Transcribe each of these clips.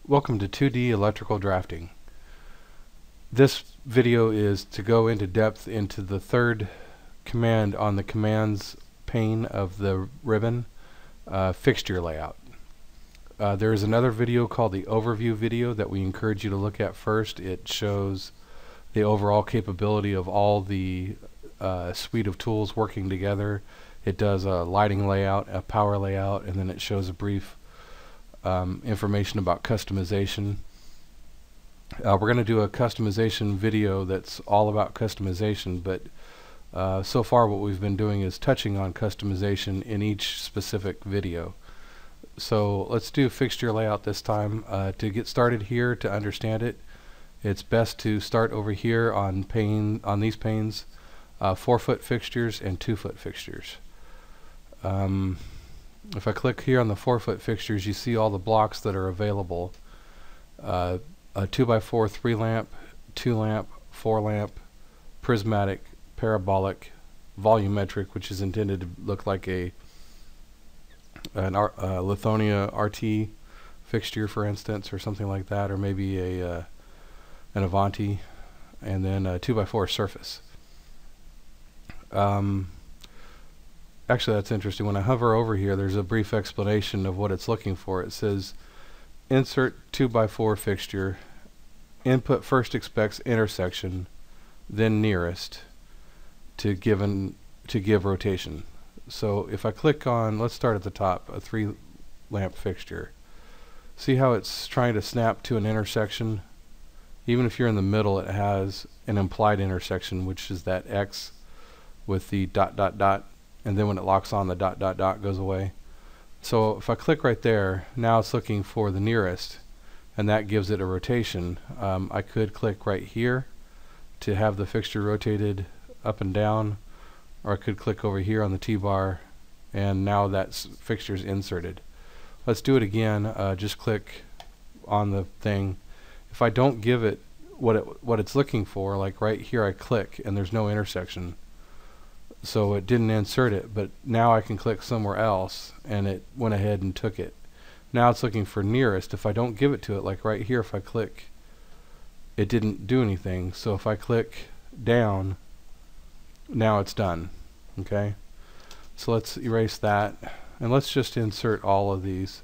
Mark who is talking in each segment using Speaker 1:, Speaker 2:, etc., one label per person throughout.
Speaker 1: Welcome to 2D electrical drafting. This video is to go into depth into the third command on the commands pane of the ribbon, fixture layout. There is another video called the overview video that we encourage you to look at first. It shows the overall capability of all the suite of tools working together. It does a lighting layout, a power layout, and then it shows a brief information about customization. We're going to do a customization video that's all about customization, but so far what we've been doing is touching on customization in each specific video. So let's do fixture layout this time. To get started here, to understand it, it's best to start over here on these panes, 4-foot fixtures and 2-foot fixtures. If I click here on the 4-foot fixtures, you see all the blocks that are available. A 2x4 3-lamp, 2-lamp, 4-lamp, prismatic, parabolic, volumetric, which is intended to look like an Lithonia RT fixture, for instance, or something like that, or maybe an Avanti, and then a 2x4 surface. Actually, that's interesting. When I hover over here, there's a brief explanation of what it's looking for. It says, insert 2x4 fixture, input first expects intersection, then nearest to give rotation. So if I click on, let's start at the top, a 3-lamp fixture. See how it's trying to snap to an intersection? Even if you're in the middle, it has an implied intersection, which is that X with the dot dot dot, and then when it locks on, the dot dot dot goes away. So if I click right there, now it's looking for the nearest, and that gives it a rotation. I could click right here to have the fixture rotated up and down, or I could click over here on the T-bar, and now that fixture's inserted. Let's do it again. Just click on the thing. If I don't give it what it's looking for, like right here I click and there's no intersection, so it didn't insert it, but now I can click somewhere else and it went ahead and took it. Now it's looking for nearest. If I don't give it to it, like right here, if I click, it didn't do anything. So if I click down, now it's done. Okay, so let's erase that and let's just insert all of these.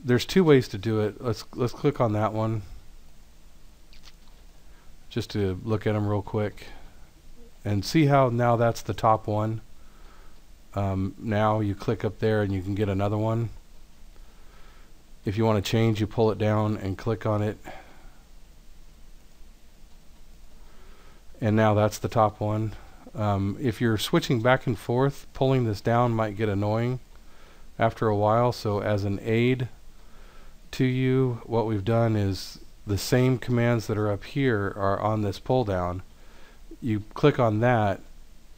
Speaker 1: There's two ways to do it. Let's click on that one just to look at them real quick. And see how now that's the top one. Now you click up there and you can get another one. If you want to change, you pull it down and click on it. And now that's the top one. If you're switching back and forth, pulling this down might get annoying after a while. So as an aid to you, what we've done is the same commands that are up here are on this pull down. You click on that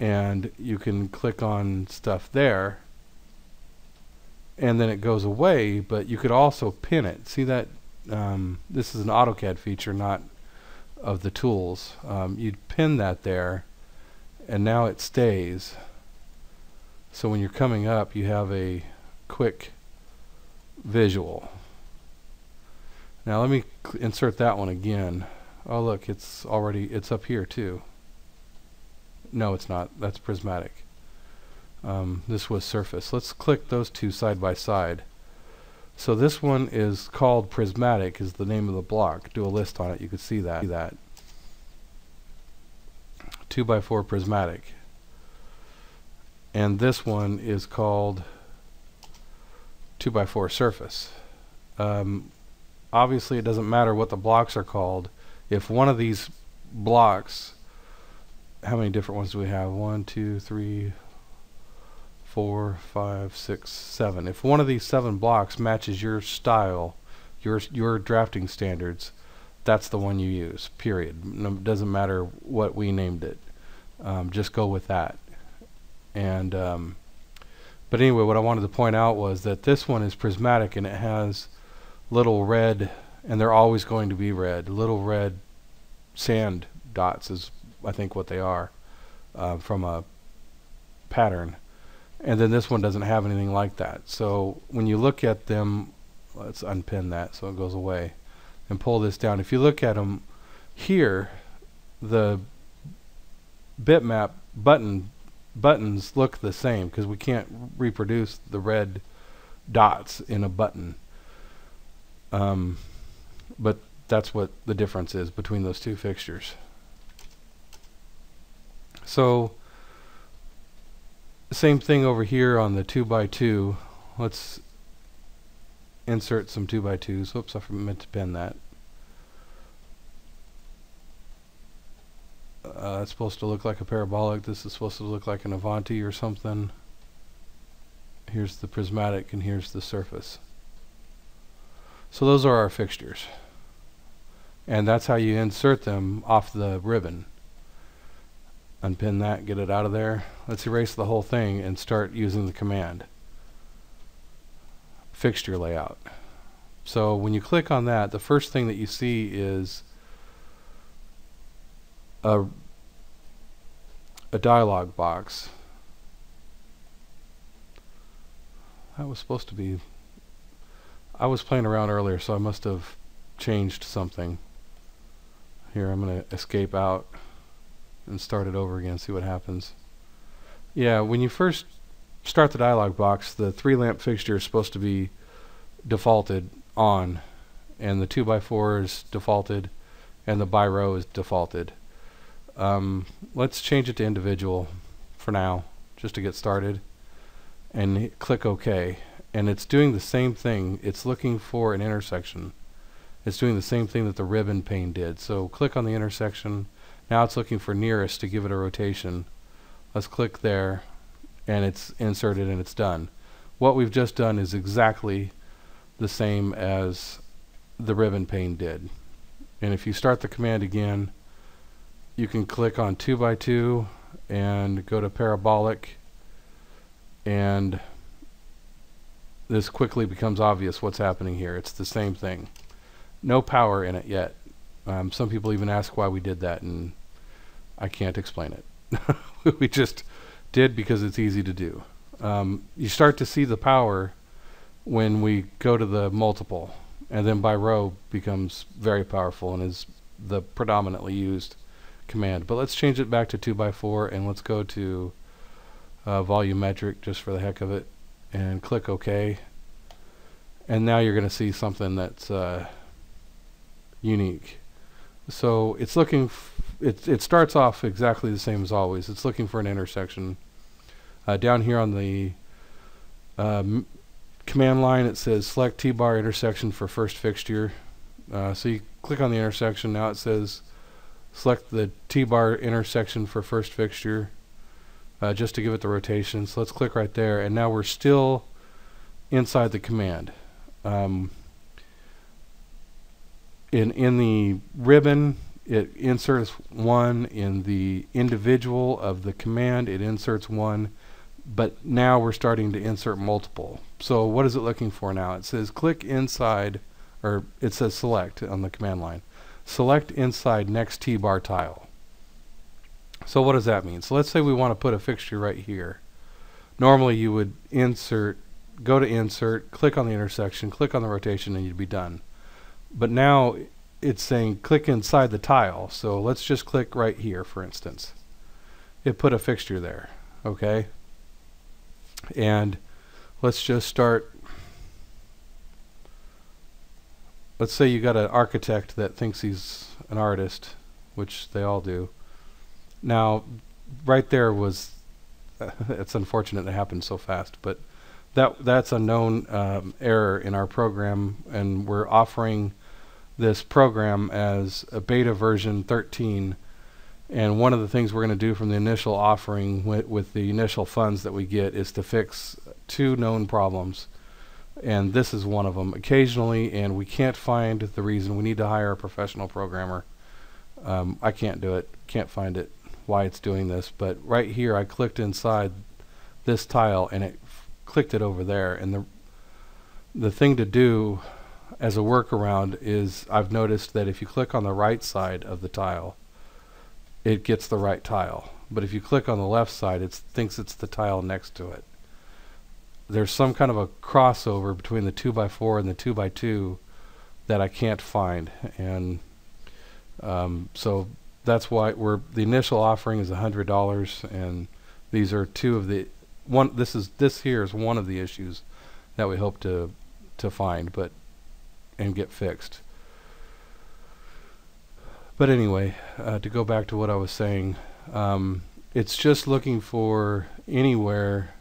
Speaker 1: and you can click on stuff there and then it goes away, but you could also pin it. See that? This is an AutoCAD feature, not of the tools. You'd pin that there and now it stays. So when you're coming up, you have a quick visual. Now let me insert that one again. Oh look, it's up here too. No, it's not. That's prismatic. This was surface. Let's click those two side by side. So this one is called prismatic, is the name of the block. Do a list on it. You could see that. 2x4 prismatic. And this one is called 2x4 surface. Obviously, it doesn't matter what the blocks are called. If one of these blocks, how many different ones do we have? 1, 2, 3, 4, 5, 6, 7. If one of these 7 blocks matches your style, your drafting standards, that's the one you use, period. No, it doesn't matter what we named it. Just go with that. And but anyway, what I wanted to point out was that this one is prismatic and it has little red, and they're always going to be red, little red sand dots is I think what they are from a pattern. And then this one doesn't have anything like that. So when you look at them Let's unpin that so it goes away and pull this down. If you look at them here, the bitmap buttons look the same because we can't reproduce the red dots in a button. But that's what the difference is between those two fixtures. So same thing over here on the 2x2. Let's insert some 2x2s. Oops, I meant to pin that. It's supposed to look like a parabolic. This is supposed to look like an Avanti or something. Here's the prismatic and here's the surface. So those are our fixtures. And that's how you insert them off the ribbon. Unpin that, get it out of there. Let's erase the whole thing and start using the command. Fixture layout. So when you click on that, the first thing that you see is a dialog box. That was supposed to be... I was playing around earlier, so I must have changed something. Here, I'm going to escape out and start it over again, see what happens. Yeah, when you first start the dialog box, the 3-lamp fixture is supposed to be defaulted on, and the 2x4 is defaulted, and the by row is defaulted. Let's change it to individual for now, just to get started, and click OK. And it's doing the same thing. It's looking for an intersection. It's doing the same thing that the ribbon pane did. So click on the intersection. Now it's looking for nearest to give it a rotation. Let's click there, and it's inserted and it's done. What we've just done is exactly the same as the ribbon pane did. And if you start the command again, you can click on 2x2 and go to parabolic, and this quickly becomes obvious what's happening here. It's the same thing. No power in it yet. Some people even ask why we did that, and I can't explain it. We just did because it's easy to do. You start to see the power when we go to the multiple, and then by row becomes very powerful and is the predominantly used command. But let's change it back to 2x4, and let's go to volumetric just for the heck of it, and click OK. And now you're going to see something that's unique. So it's looking it starts off exactly the same as always. It's looking for an intersection. Down here on the command line, it says select T-bar intersection for first fixture. So you click on the intersection. Now it says select the T-bar intersection for first fixture, just to give it the rotation. So let's click right there, and now we're still inside the command. In the ribbon, it inserts 1. In the individual of the command, it inserts 1. But now we're starting to insert multiple. So what is it looking for now? It says click inside, or it says select on the command line. Select inside next T-bar tile. So what does that mean? So let's say we want to put a fixture right here. Normally you would insert, go to insert, click on the intersection, click on the rotation, and you'd be done. But now it's saying click inside the tile. So let's just click right here, for instance. It put a fixture there. Okay. And let's just start. Let's say you got an architect that thinks he's an artist, which they all do. Now, right there was, it's unfortunate it happened so fast, but that's a known error in our program, and we're offering this program as a beta version 13. And one of the things we're going to do from the initial offering with the initial funds that we get is to fix 2 known problems. And this is one of them. Occasionally, and we can't find the reason, we need to hire a professional programmer. I can't do it, can't find it, why it's doing this. But right here, I clicked inside this tile, and it clicked it over there. And the thing to do as a workaround is, I've noticed that if you click on the right side of the tile, it gets the right tile. But if you click on the left side, it thinks it's the tile next to it. there's some kind of a crossover between the 2x4 and the 2x2 that I can't find, and so that's why the initial offering is $100, and these are two of the this here is one of the issues that we hope to find and get fixed. But anyway, to go back to what I was saying, it's just looking for anywhere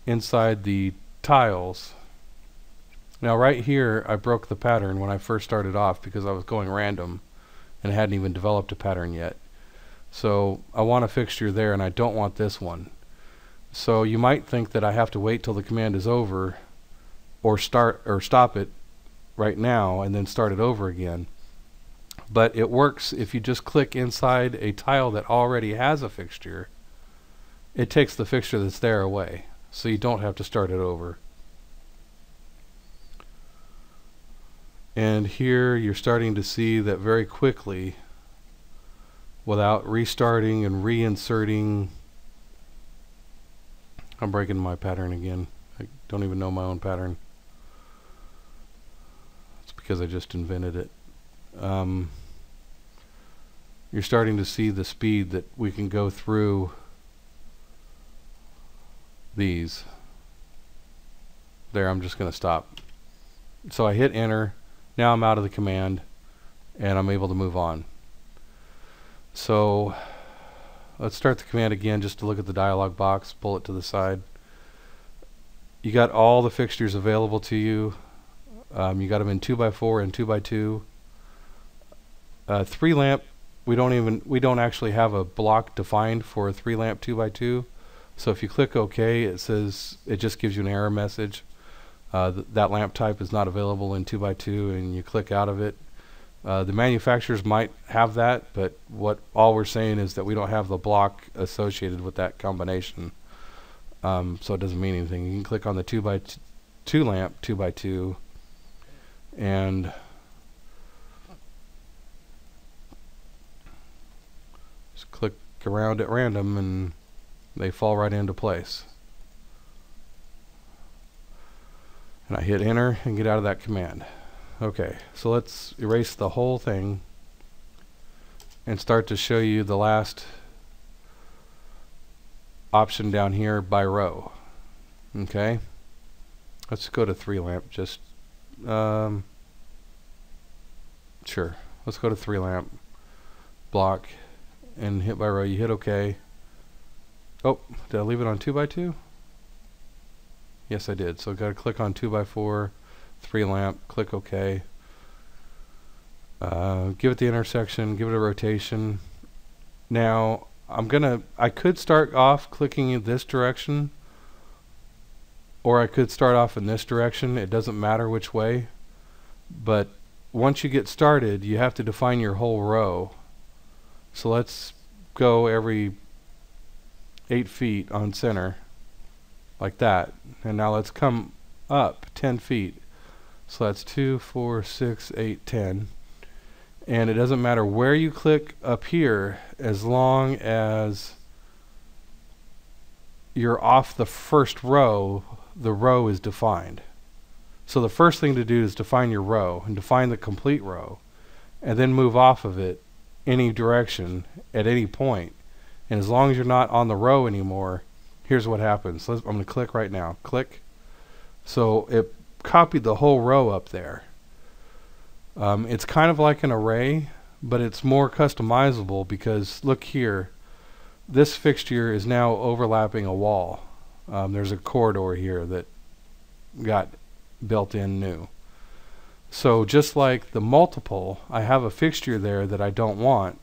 Speaker 1: inside the tiles. Now right here I broke the pattern when I first started off because I was going random and hadn't even developed a pattern yet. So I want a fixture there, and I don't want this one. So you might think that I have to wait till the command is over, or stop it right now and then start it over again. But it works if you just click inside a tile that already has a fixture. It takes the fixture that's there away, so you don't have to start it over. And here you're starting to see that very quickly, without restarting and reinserting. I'm breaking my pattern again. I don't even know my own pattern. It's because I just invented it. You're starting to see the speed that we can go through these. There, I'm just going to stop. So I hit enter. Now I'm out of the command and I'm able to move on. So let's start the command again just to look at the dialog box, pull it to the side. You got all the fixtures available to you. You got them in 2x4 and 2x2. 3 lamp, we don't actually have a block defined for a 3 lamp 2x2. So if you click OK, it just gives you an error message. That lamp type is not available in 2x2, and you click out of it. The manufacturers might have that, but all we're saying is that we don't have the block associated with that combination. So it doesn't mean anything. You can click on the 2x2 lamp 2x2 and just click around at random and they fall right into place. And I hit enter and get out of that command. Okay, so let's erase the whole thing and start to show you the last option down here by row. Okay, let's go to 3 lamp. Just sure, let's go to 3 lamp block and hit by row. You hit OK. Oh, did I leave it on 2x2? Yes, I did. So I've got to click on 2x4, 3 lamp, click OK. Give it the intersection, give it a rotation. Now I could start off clicking in this direction, or I could start off in this direction. It doesn't matter which way, but once you get started, you have to define your whole row. So let's go every 8 feet on center, like that. And now let's come up 10 feet. So that's 2, 4, 6, 8, 10. And it doesn't matter where you click up here, as long as you're off the first row, the row is defined. So the first thing to do is define your row and define the complete row, and then move off of it any direction at any point. And as long as you're not on the row anymore, here's what happens. I'm going to click right now. Click. So it copied the whole row up there. It's kind of like an array, but it's more customizable because look here. This fixture is now overlapping a wall. There's a corridor here that got built in new. So just like the multiple, I have a fixture there that I don't want.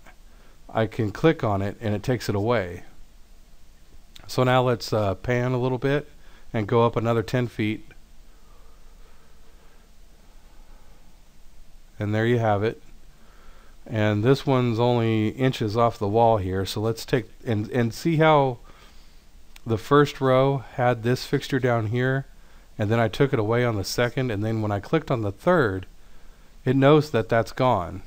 Speaker 1: I can click on it and it takes it away. So now let's pan a little bit and go up another 10 feet. And there you have it. And this one's only inches off the wall here. So let's take and see how the first row had this fixture down here, and then I took it away on the second, and then when I clicked on the third, it knows that that's gone.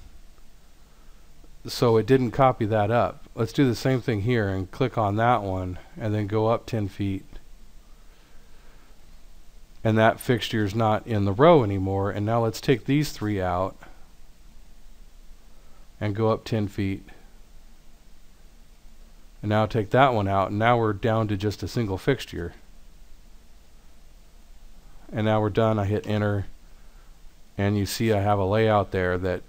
Speaker 1: So it didn't copy that up. Let's do the same thing here and click on that one and then go up 10 feet. and that fixture is not in the row anymore. And now let's take these three out and go up 10 feet. And now take that one out, and now we're down to just a single fixture. And now we're done. I hit enter, and you see I have a layout there that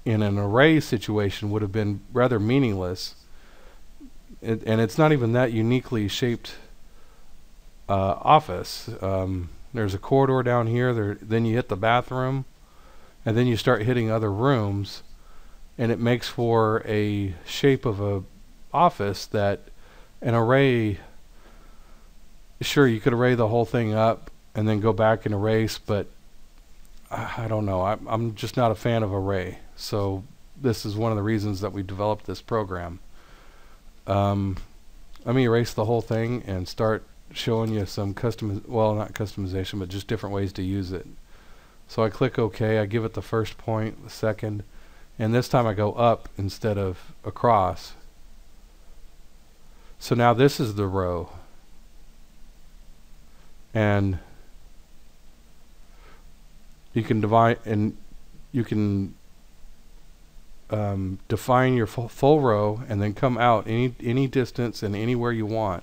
Speaker 1: in an array situation would have been rather meaningless. And it's not even that uniquely shaped office. There's a corridor down here, then you hit the bathroom, and then you start hitting other rooms, and it makes for a shape of a office that an array, sure, you could array the whole thing up and then go back and erase, but I don't know, I'm just not a fan of array. So this is one of the reasons that we developed this program. Let me erase the whole thing and start showing you some not customization, but just different ways to use it. So I click OK, I give it the first point, the second, and this time I go up instead of across. So now this is the row, and you can divide, and you can define your full row, and then come out any distance and anywhere you want,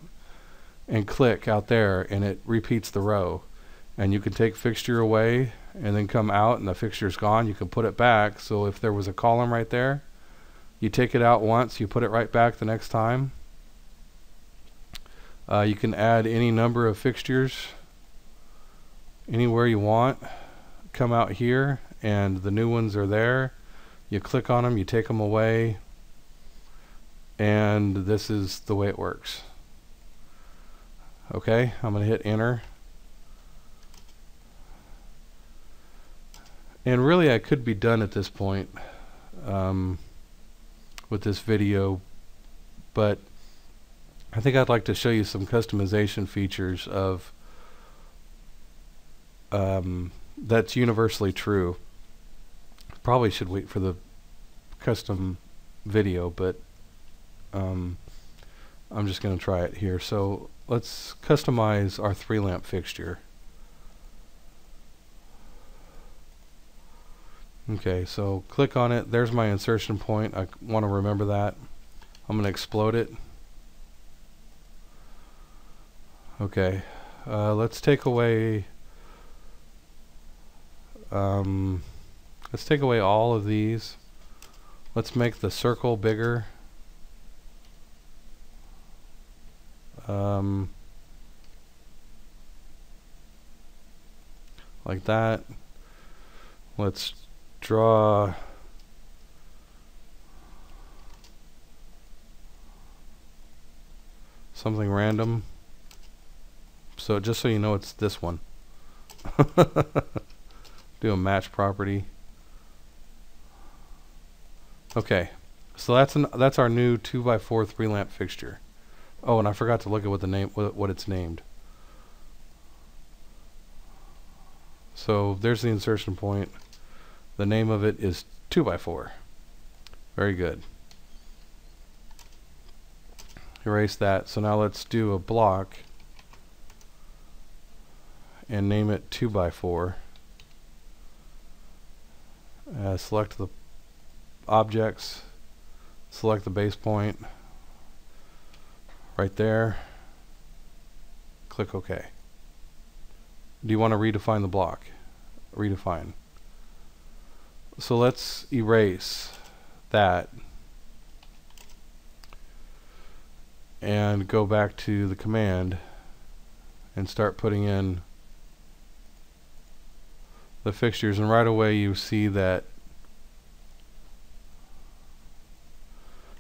Speaker 1: and click out there, and it repeats the row. And you can take fixture away and then come out, and the fixture's gone. You can put it back, so if there was a column right there, you take it out once, you put it right back the next time. You can add any number of fixtures anywhere you want. Come out here, and the new ones are there. You click on them, you take them away, and this is the way it works. Okay, I'm going to hit enter. And really I could be done at this point with this video, but I think I'd like to show you some customization features of that's universally true. Probably should wait for the custom video, but I'm just going to try it here. So let's customize our 3-lamp fixture. Okay, so click on it. There's my insertion point. I want to remember that. I'm going to explode it. Okay, let's take away all of these. Let's make the circle bigger. Like that. Let's draw something random. So just so you know, it's this one. Do a match property. Okay, so that's our new 2x4 3-lamp fixture. Oh, and I forgot to look at what it's named. So there's the insertion point. The name of it is 2x4. Very good. Erase that. So now let's do a block and name it 2x4. Select the objects, select the base point right there, click OK. Do you want to redefine the block? Redefine. So let's erase that and go back to the command and start putting in the fixtures, and right away you see that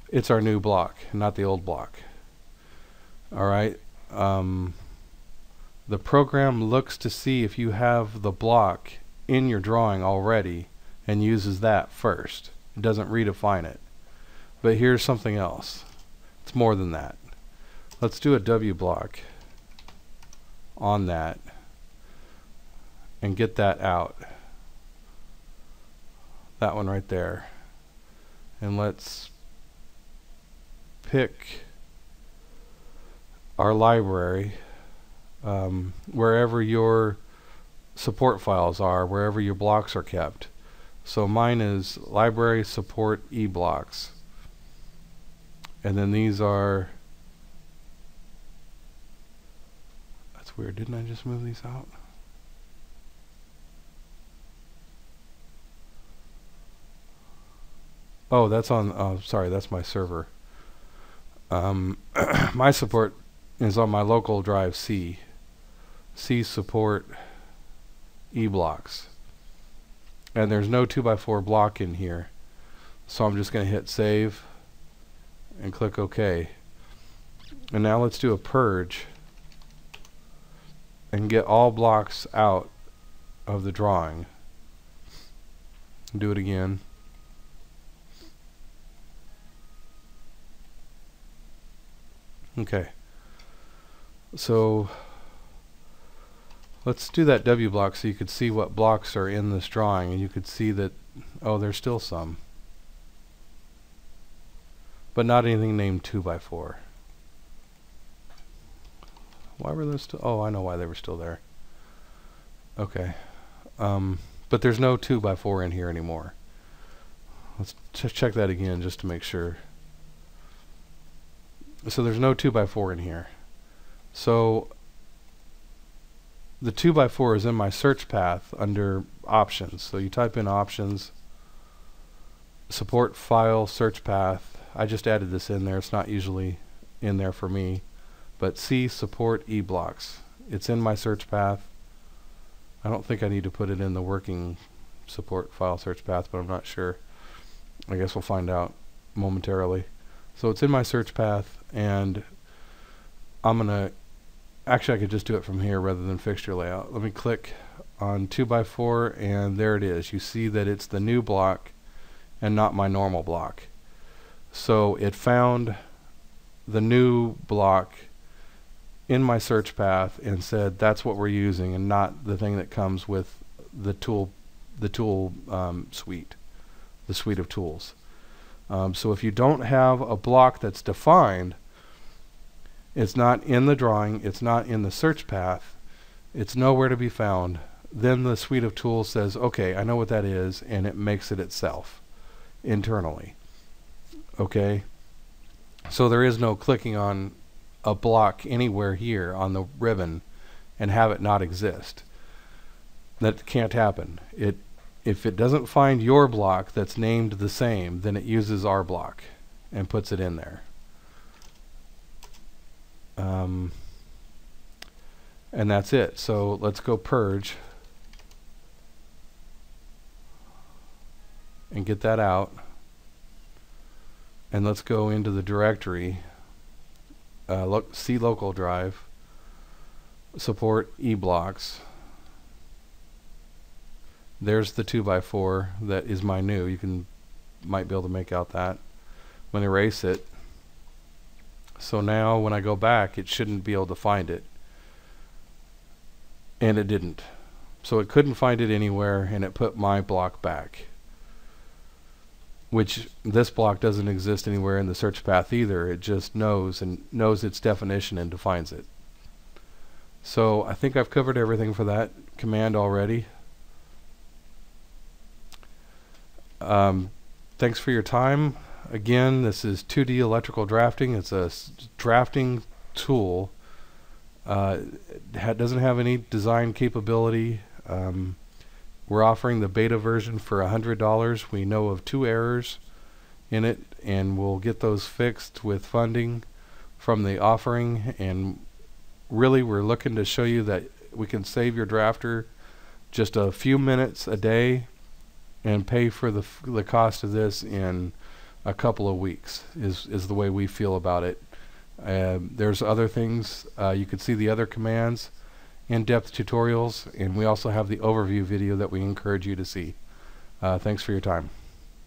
Speaker 1: it's our new block, not the old block. Alright, the program looks to see if you have the block in your drawing already and uses that first. It doesn't redefine it. But here's something else. It's more than that. Let's do a W block on that and get that out. That one right there. And let's pick our library wherever your support files are, wherever your blocks are kept. So mine is library support eBlocks. And then these are, that's weird, didn't I just move these out? Oh, that's on, oh, sorry, that's my server. My support is on my local drive C. C support eBlocks. And there's no 2x4 block in here. So I'm just going to hit save and click OK. And now let's do a purge and get all blocks out of the drawing. Do it again. Okay. So let's do that W block so you could see what blocks are in this drawing, and you could see that, oh, there's still some. But not anything named 2x4. Why were those still? Oh, I know why they were still there. Okay. But there's no 2x4 in here anymore. Let's check that again just to make sure. So there's no 2x4 in here. So the 2x4 is in my search path under options. So you type in options, support file, search path. I just added this in there. It's not usually in there for me. But C support eBlocks. It's in my search path. I don't think I need to put it in the working support file search path, but I'm not sure. I guess we'll find out momentarily. So it's in my search path, and I'm gonna, actually I could just do it from here rather than fixture layout. Let me click on 2x4, and there it is. You see that it's the new block and not my normal block. So it found the new block in my search path and said that's what we're using, and not the thing that comes with the tool suite, the suite of tools. So if you don't have a block that's defined, it's not in the drawing, it's not in the search path, it's nowhere to be found, then the suite of tools says, okay, I know what that is, and it makes it itself internally. Okay, so there is no clicking on a block anywhere here on the ribbon and have it not exist. That can't happen. If it doesn't find your block that's named the same, then it uses our block and puts it in there. And that's it. So let's go purge and get that out. And let's go into the directory, C local drive, support eBlocks. There's the 2x4 that is my new. You might be able to make out that. I'm going to erase it. So now when I go back, it shouldn't be able to find it. And it didn't. So it couldn't find it anywhere, and it put my block back. Which this block doesn't exist anywhere in the search path either. It just knows its definition and defines it. So I think I've covered everything for that command already. Thanks for your time. Again, this is 2D electrical drafting. It's a drafting tool. It doesn't have any design capability. We're offering the beta version for $100. We know of 2 errors in it, and we'll get those fixed with funding from the offering. And really, we're looking to show you that we can save your drafter just a few minutes a day and pay for the cost of this in a couple of weeks is the way we feel about it. There's other things. You can see the other commands, in-depth tutorials, and we also have the overview video that we encourage you to see. Thanks for your time.